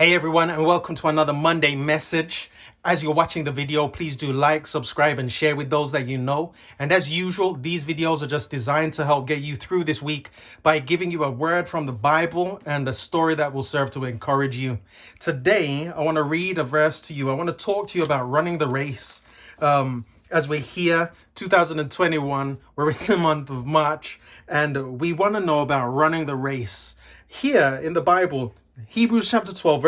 Hey everyone, and welcome to another Monday message. As you're watching the video, please do like, subscribe, and share with those that you know. And as usual, these videos are just designed to help get you through this week by giving you a word from the Bible and a story that will serve to encourage you. Today, I want to read a verse to you. I want to talk to you about running the race. As we're here, 2021, we're in the month of March, and we want to know about running the race. Here in the Bible, Hebrews chapter 12,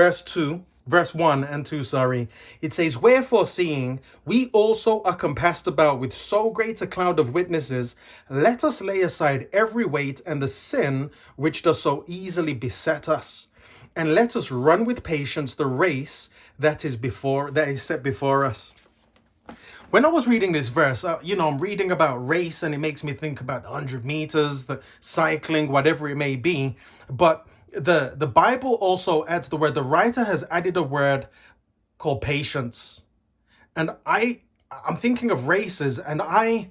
verse 1 and 2, it says, "Wherefore, seeing we also are compassed about with so great a cloud of witnesses, let us lay aside every weight and the sin which does so easily beset us, and let us run with patience the race that is set before us." When I was reading this verse, I'm reading about race and it makes me think about the 100 meters, the cycling, whatever it may be. But the Bible also adds the writer has added a word called patience. And I'm thinking of races, and I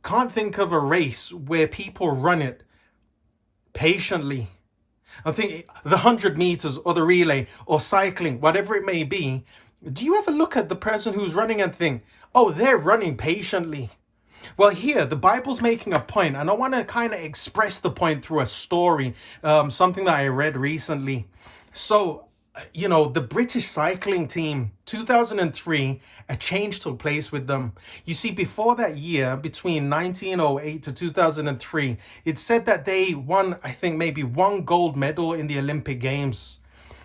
can't think of a race where people run it patiently. I think the 100 meters or the relay or cycling, whatever it may be. Do you ever look at the person who's running and think, oh, they're running patiently? Well, here, the Bible's making a point, and I want to kind of express the point through a story, something that I read recently. So, the British cycling team, 2003, a change took place with them. You see, before that year, between 1908 to 2003, it said that they won, I think, maybe one gold medal in the Olympic Games.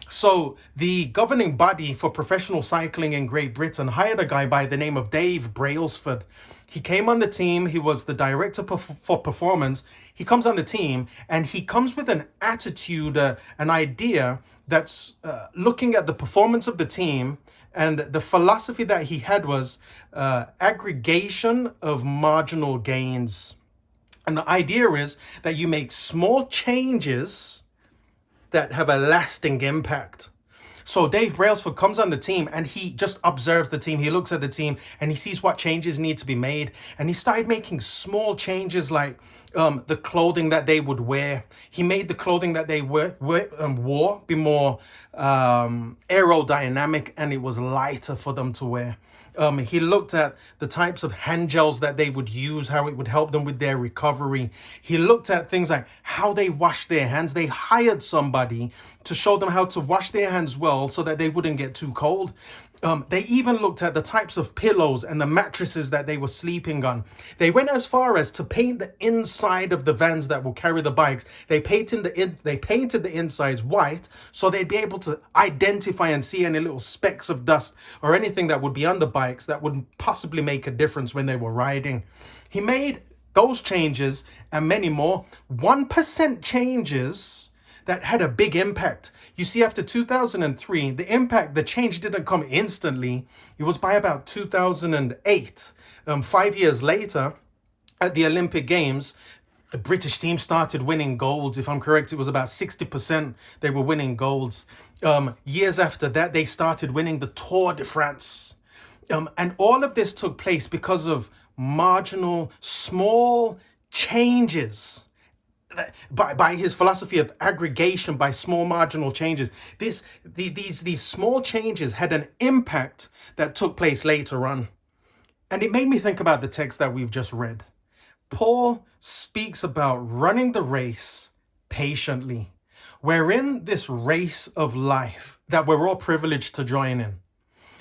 So the governing body for professional cycling in Great Britain hired a guy by the name of Dave Brailsford. He came on the team. He was the director for performance. He comes on the team and he comes with an attitude, an idea that's looking at the performance of the team. And the philosophy that he had was aggregation of marginal gains. And the idea is that you make small changes that have a lasting impact. So Dave Brailsford comes on the team and he just observes the team. He looks at the team and he sees what changes need to be made. And he started making small changes like the clothing that they would wear. He made the clothing that they wore be more aerodynamic, and it was lighter for them to wear. He looked at the types of hand gels that they would use, how it would help them with their recovery. He looked at things like how they wash their hands. They hired somebody to show them how to wash their hands well so that they wouldn't get too cold. They even looked at the types of pillows and the mattresses that they were sleeping on. They went as far as to paint the inside of the vans that will carry the bikes. They painted the insides white so they'd be able to identify and see any little specks of dust or anything that would be on the bikes that would possibly make a difference when they were riding. He made those changes and many more 1% changes that had a big impact. You see, after 2003, the change didn't come instantly. It was by about 2008. 5 years later, at the Olympic Games, the British team started winning golds. If I'm correct, it was about 60% they were winning golds. Years after that, they started winning the Tour de France. And all of this took place because of marginal, small changes. By his philosophy of aggregation, by small marginal changes, these small changes had an impact that took place later on. And it made me think about the text that we've just read. Paul speaks about running the race patiently. We're in this race of life that we're all privileged to join in.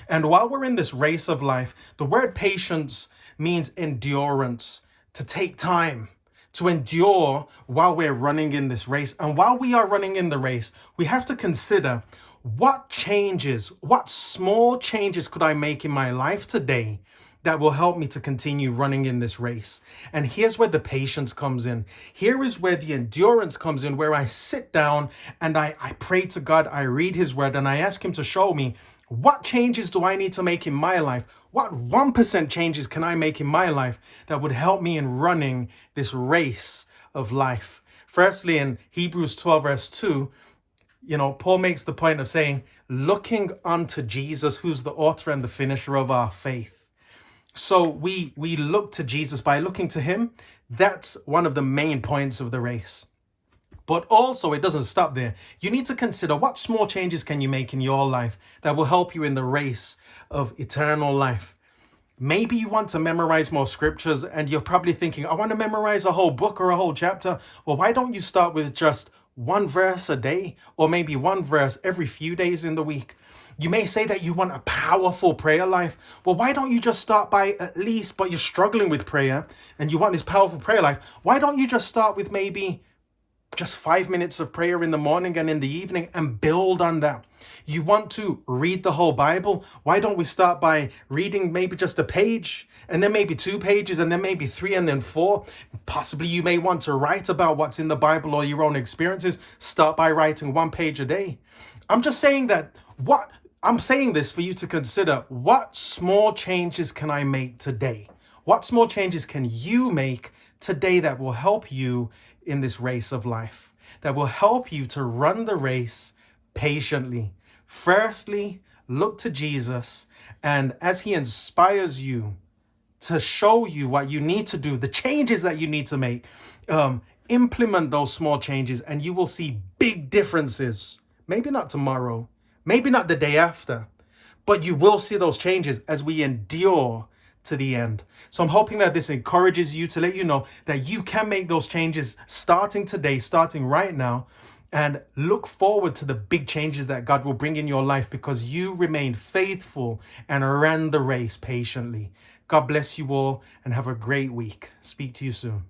And while we're in this race of life, the word patience means endurance, to take time, to endure while we're running in this race. And while we are running in the race, we have to consider what small changes could I make in my life today that will help me to continue running in this race. And here's where the patience comes in. Here is where the endurance comes in, where I sit down and I pray to God, I read his word, and I ask him to show me what changes do I need to make in my life? What 1% changes can I make in my life that would help me in running this race of life? Firstly, in Hebrews 12, verse 2, Paul makes the point of saying, looking unto Jesus, who's the author and the finisher of our faith. So we look to Jesus. By looking to him, that's one of the main points of the race. But also, it doesn't stop there. You need to consider what small changes can you make in your life that will help you in the race of eternal life. Maybe you want to memorize more scriptures and you're probably thinking, I want to memorize a whole book or a whole chapter. Well, why don't you start with just one verse a day, or maybe one verse every few days in the week? You may say that you want a powerful prayer life. Well, why don't you just start by at least, but you're struggling with prayer and you want this powerful prayer life. Why don't you just start with maybe just 5 minutes of prayer in the morning and in the evening and build on that? You want to read the whole Bible? Why don't we start by reading maybe just a page, and then maybe 2 pages, and then maybe 3, and then 4? Possibly you may want to write about what's in the Bible or your own experiences. Start by writing 1 page a day. I'm just saying I'm saying this for you to consider, what small changes can I make today? What small changes can you make today that will help you in this race of life, that will help you to run the race patiently? Firstly, look to Jesus, and as he inspires you to show you what you need to do, the changes that you need to make, implement those small changes, and you will see big differences. Maybe not tomorrow, maybe not the day after, but you will see those changes as we endure to the end. So I'm hoping that this encourages you, to let you know that you can make those changes starting today, starting right now, and look forward to the big changes that God will bring in your life because you remain faithful and ran the race patiently. God bless you all and have a great week. Speak to you soon.